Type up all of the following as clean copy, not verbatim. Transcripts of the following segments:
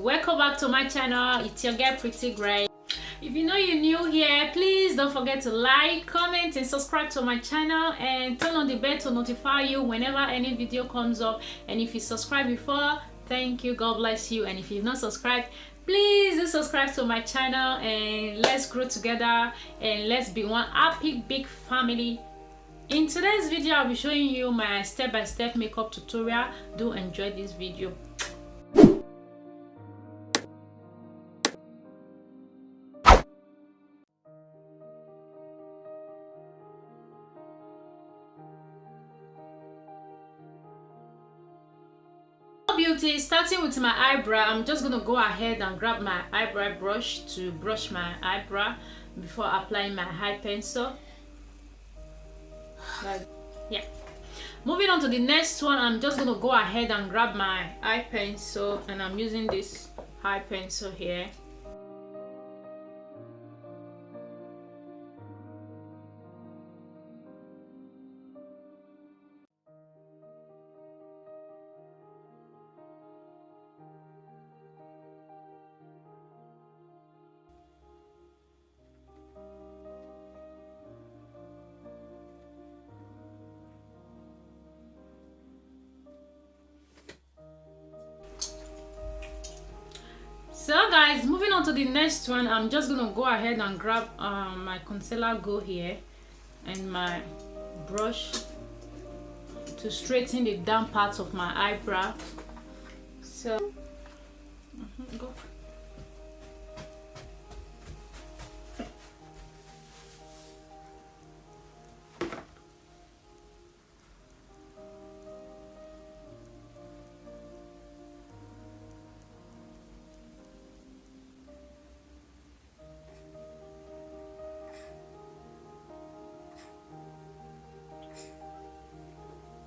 welcome back to my channel. It's your girl Pretty Gray. If you know you're new here, please don't forget to like, comment and subscribe to my channel and turn on the bell to notify you whenever any video comes up. And if you subscribed before, thank you, God bless you. And if you've not subscribed, please do subscribe to my channel and let's grow together and let's be one happy big family. In today's video, I'll be showing you my step-by-step makeup tutorial. Do enjoy this video. Beauty, starting with my eyebrow, I'm just gonna go ahead and grab my eyebrow brush to brush my eyebrow before applying my high pencil. Yeah, moving on to the next one, I'm just gonna go ahead and grab my eye pencil and I'm using this high pencil here. So guys, moving on to the next one, I'm just gonna go ahead and grab my concealer here and my brush to straighten the down parts of my eyebrow. So go.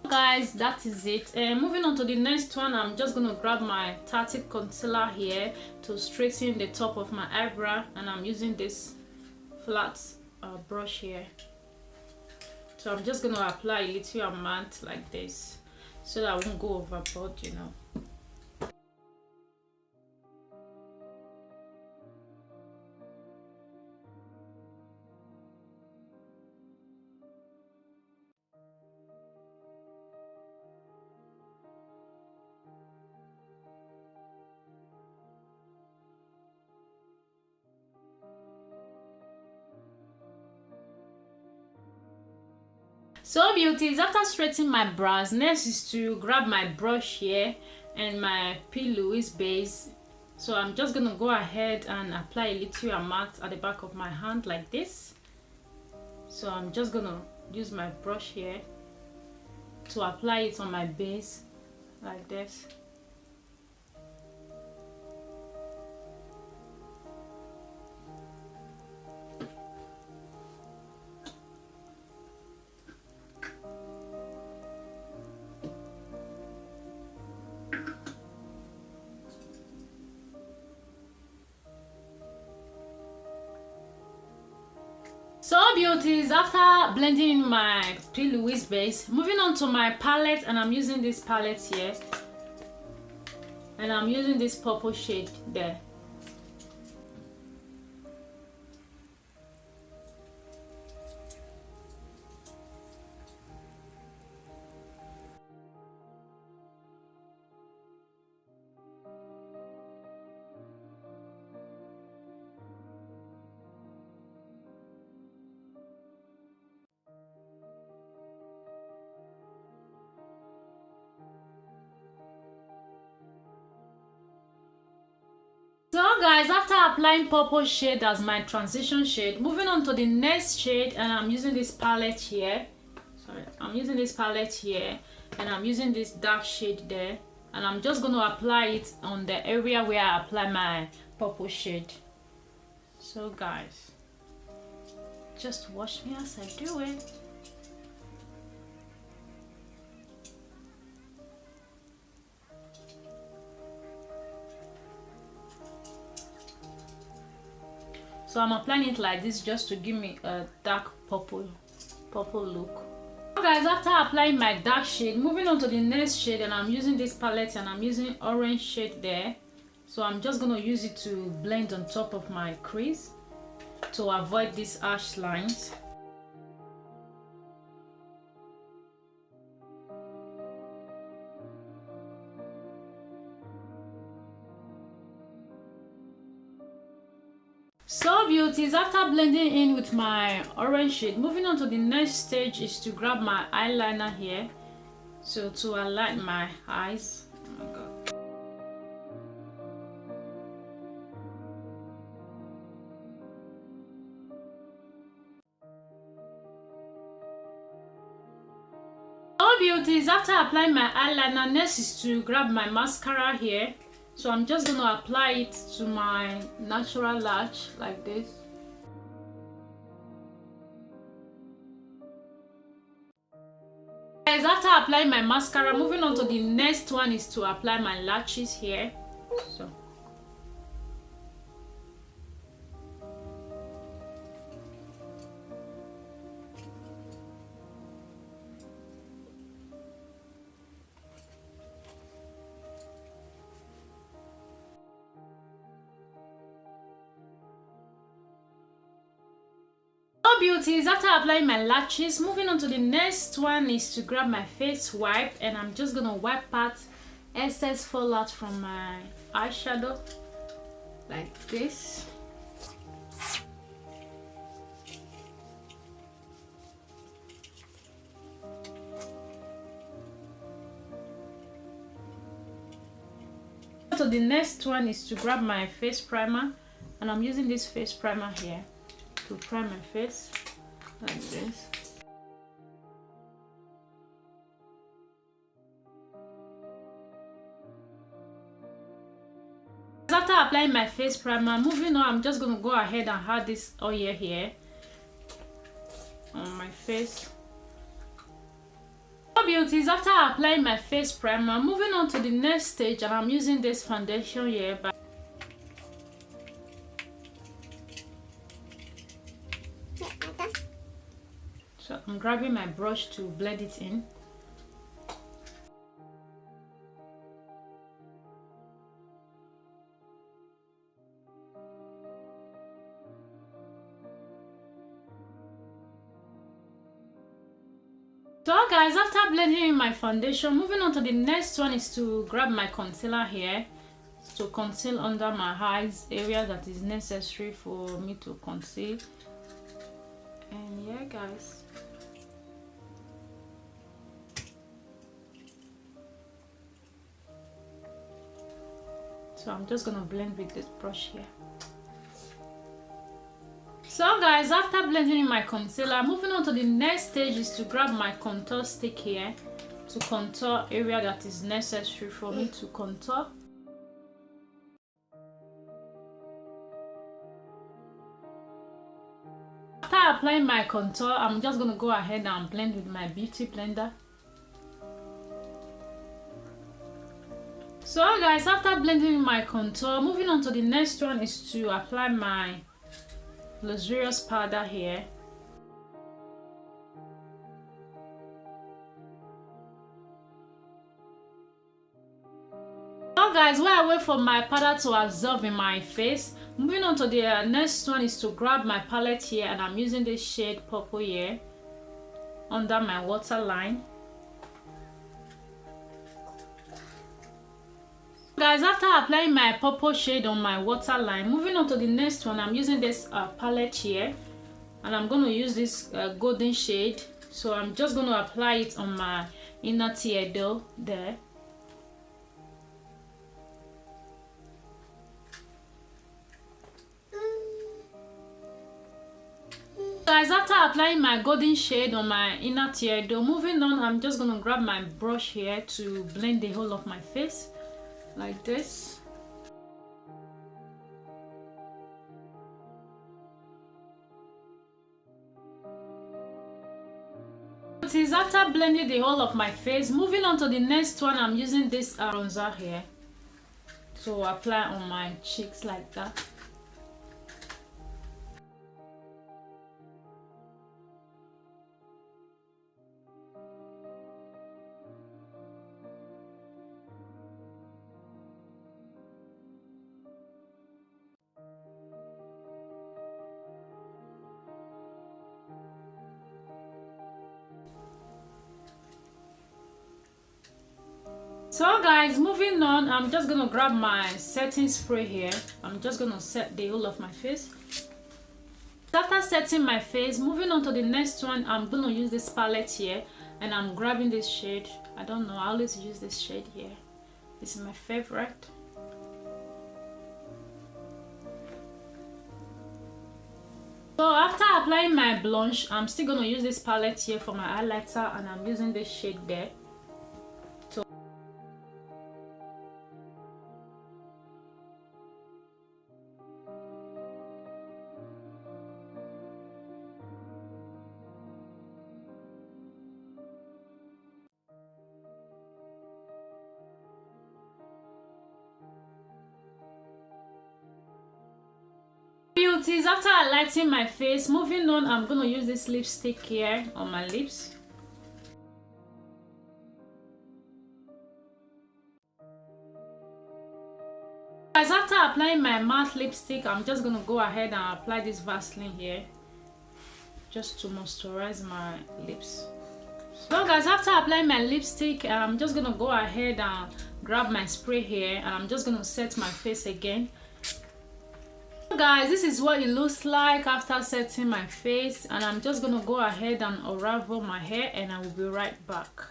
Guys, that is it. And moving on to the next one, I'm just gonna grab my Tactic concealer here to straighten the top of my eyebrow, and I'm using this flat brush here. So I'm just gonna apply a little amount like this so that I won't go overboard, you know. So beauties, after straightening my brows, next is to grab my brush here and my P. Louise base. So I'm just gonna go ahead and apply a little amount at the back of my hand like this. So I'm just gonna use my brush here to apply it on my base like this. So beauties, after blending my P. Louise base, moving on to my palette, and I'm using this palette here and I'm using this purple shade there. So guys, after applying purple shade as my transition shade, moving on to the next shade, and I'm using this palette here. I'm using this palette here and I'm using this dark shade there, and I'm just going to apply it on the area where I apply my purple shade. So guys, just watch me as I do it. So I'm applying it like this just to give me a dark purple look. Guys, after applying my dark shade, moving on to the next shade, and I'm using this palette and I'm using orange shade there, So I'm just going to use it to blend on top of my crease to avoid these harsh lines. So beauties, after blending in with my orange shade, moving on to the next stage is to grab my eyeliner here, so to align my eyes. Oh my god. So beauties, after applying my eyeliner, next is to grab my mascara here. So I'm just going to apply it to my natural lash like this. Guys, after applying my mascara, moving on to the next one is to apply my lashes here. So beauties, after applying my lashes, moving on to the next one is to grab my face wipe, and I'm just gonna wipe out excess fallout from my eyeshadow like this. So the next one is to grab my face primer, and I'm using this face primer here to prime my face like this. After applying my face primer, moving on, I'm just going to go ahead and add this oil here on my face. So beauties, after applying my face primer, moving on to the next stage, and I'm using this foundation here. So I'm grabbing my brush to blend it in. So guys, after blending in my foundation, moving on to the next one is to grab my concealer here to conceal under my eyes, area that is necessary for me to conceal. And yeah guys, so I'm just gonna blend with this brush here. So guys, after blending in my concealer, moving on to the next stage is to grab my contour stick here to contour area that is necessary for me to contour. After applying my contour, I'm just going to go ahead and blend with my beauty blender. So guys, after blending my contour, moving on to the next one is to apply my luxurious powder here. So guys, while I wait for my powder to absorb in my face, moving on to the next one is to grab my palette here, and I'm using this shade purple here under my waterline. Guys, after applying my purple shade on my waterline, moving on to the next one, I'm using this palette here, and I'm going to use this golden shade. So I'm just going to apply it on my inner tear duct there. Guys, after applying my golden shade on my inner tear duct, moving on, I'm just going to grab my brush here to blend the whole of my face like this. It is after blending the whole of my face, moving on to the next one, I'm using this bronzer here to apply on my cheeks like that. So guys, moving on, I'm just gonna grab my setting spray here. I'm just gonna set the whole of my face. After setting my face, moving on to the next one, I'm gonna use this palette here, and I'm grabbing this shade. I don't know, I always use this shade here. This is my favorite. So after applying my blush, I'm still gonna use this palette here for my highlighter, and I'm using this shade there. Beauties, after highlighting my face, moving on, I'm gonna use this lipstick here on my lips. Guys, after applying my matte lipstick, I'm just gonna go ahead and apply this Vaseline here just to moisturize my lips. So guys, after applying my lipstick, I'm just gonna go ahead and grab my spray here, and I'm just gonna set my face again. Guys, this is what it looks like after setting my face, and I'm just gonna go ahead and unravel my hair, and I will be right back.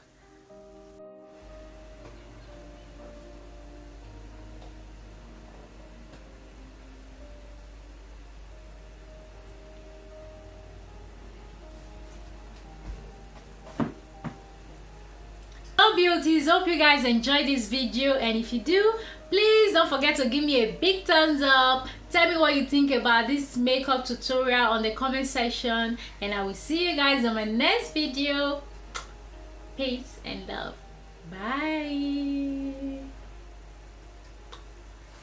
So beauties, hope you guys enjoyed this video, and if you do, please don't forget to give me a big thumbs up. Tell me what you think about this makeup tutorial on the comment section, and I will see you guys on my next video. Peace and love. Bye.